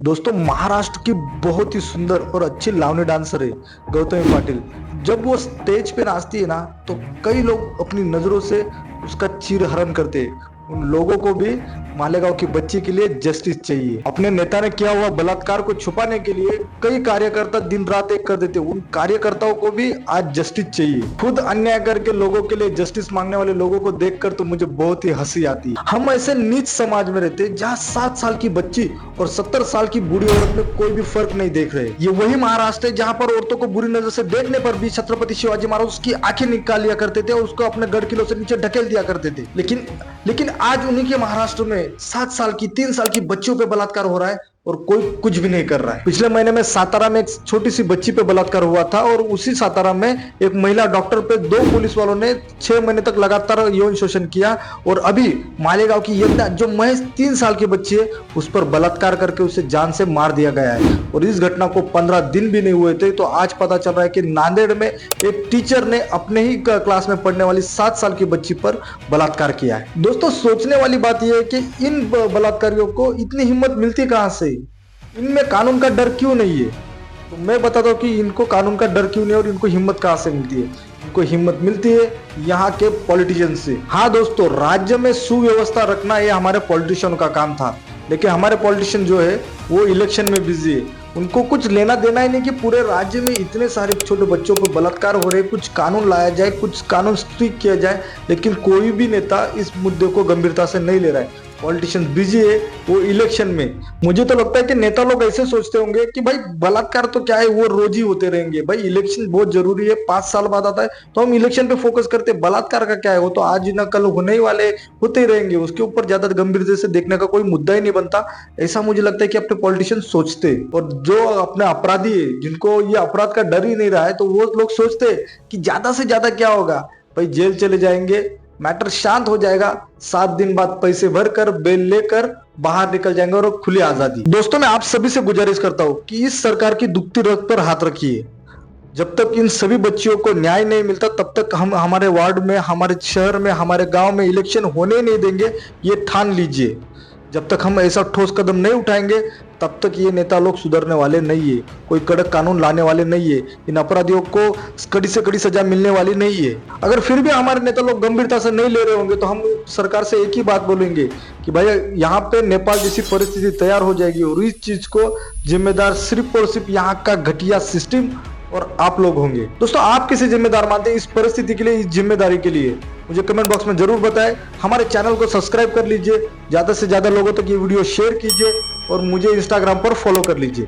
दोस्तों महाराष्ट्र की बहुत ही सुंदर और अच्छी लावनी डांसर है गौतमी पाटिल। जब वो स्टेज पे नाचती है ना तो कई लोग अपनी नजरों से उसका चीरहरण करते हैं। उन लोगों को भी मालेगांव की बच्ची के लिए जस्टिस चाहिए। अपने नेता ने किया हुआ बलात्कार को छुपाने के लिए कई कार्यकर्ता दिन रात एक कर देते। उन कार्यकर्ताओं को भी आज जस्टिस चाहिए। खुद अन्याय करके लोगों के लिए जस्टिस मांगने वाले लोगों को देखकर तो मुझे बहुत ही हंसी आती है। हम ऐसे नीच समाज में रहते जहाँ 7 साल की बच्ची और 70 साल की बूढ़ी औरत में कोई भी फर्क नहीं देख रहे। ये वही महाराष्ट्र है जहाँ पर औरतों को बुरी नजर से देखने पर भी छत्रपति शिवाजी महाराज उसकी आंखें निकाल लिया करते थे और उसको अपने गढ़ किलों से नीचे ढकेल दिया करते थे। लेकिन आज उन्हीं के महाराष्ट्र में 7 साल की 3 साल की बच्चियों पे बलात्कार हो रहा है और कोई कुछ भी नहीं कर रहा है। पिछले महीने में सातारा में एक छोटी सी बच्ची पे बलात्कार हुआ था और उसी सातारा में एक महिला डॉक्टर पे 2 पुलिस वालों ने 6 महीने तक लगातार यौन शोषण किया। और अभी मालेगांव की यमुना जो महज 3 साल की बच्ची है उस पर बलात्कार करके उसे जान से मार दिया गया है। और इस घटना को 15 दिन भी नहीं हुए थे तो आज पता चल रहा है कि नांदेड़ में एक टीचर ने अपने ही क्लास में पढ़ने वाली 7 साल की बच्ची पर बलात्कार किया है। दोस्तों सोचने वाली बात यह है कि इन बलात्कारियों को इतनी हिम्मत मिलती कहां से, इनमें कानून का डर क्यों नहीं है। तो मैं बताता हूँ कि इनको कानून का डर क्यों नहीं और इनको हिम्मत कहां से मिलती है। इनको हिम्मत मिलती है यहाँ के पॉलिटिशियन से। हाँ दोस्तों, राज्य में सुव्यवस्था रखना ये हमारे पॉलिटिशियन का काम था, लेकिन हमारे पॉलिटिशियन जो है वो इलेक्शन में बिजी है। उनको कुछ लेना देना ही नहीं कि पूरे राज्य में इतने सारे छोटे बच्चों पर बलात्कार हो रहे, कुछ कानून लाया जाए, कुछ कानून स्ट्रिक्ट किया जाए। लेकिन कोई भी नेता इस मुद्दे को गंभीरता से नहीं ले रहा है। पॉलिटिशियन बिजी है वो इलेक्शन में। मुझे तो लगता है कि नेता लोग ऐसे सोचते होंगे कि भाई बलात्कार तो क्या है, वो रोज ही होते रहेंगे। भाई इलेक्शन बहुत जरूरी है, 5 साल बाद आता है तो हम इलेक्शन पे फोकस करते हैं। बलात्कार का क्या है, वो तो आज ना कल होने ही वाले होते ही रहेंगे। उसके ऊपर ज्यादा गंभीरता से देखने का कोई मुद्दा ही नहीं बनता। ऐसा मुझे लगता है कि अपने पॉलिटिशियन सोचते। और जो अपने अपराधी है जिनको ये अपराध का डर ही नहीं रहा है तो वो लोग सोचते कि ज्यादा से ज्यादा क्या होगा, भाई जेल चले जाएंगे, मैटर शांत हो जाएगा, 7 दिन बाद पैसे भरकर बेल लेकर बाहर निकल जाएंगे और खुली आजादी। दोस्तों मैं आप सभी से गुजारिश करता हूं कि इस सरकार की दुखती रग पर हाथ रखिए। जब तक इन सभी बच्चियों को न्याय नहीं मिलता तब तक हम हमारे वार्ड में, हमारे शहर में, हमारे गांव में इलेक्शन होने ही नहीं देंगे, ये ठान लीजिए। जब तक हम ऐसा ठोस कदम नहीं उठाएंगे तब तक ये नेता लोग सुधरने वाले नहीं है। कोई कड़क कानून लाने वाले नहीं है। इन अपराधियों को कड़ी से कड़ी सजा मिलने वाली नहीं है। अगर फिर भी हमारे नेता लोग गंभीरता से नहीं ले रहे होंगे तो हम सरकार से एक ही बात बोलेंगे कि भाई यहाँ पे नेपाल जैसी परिस्थिति तैयार हो जाएगी और इस चीज को जिम्मेदार सिर्फ और सिर्फ यहाँ का घटिया सिस्टम और आप लोग होंगे। दोस्तों आप किसे जिम्मेदार मानते हैं इस परिस्थिति के लिए, इस जिम्मेदारी के लिए, मुझे कमेंट बॉक्स में जरूर बताएं। हमारे चैनल को सब्सक्राइब कर लीजिए, ज्यादा से ज्यादा लोगों तक ये वीडियो शेयर कीजिए और मुझे इंस्टाग्राम पर फॉलो कर लीजिए।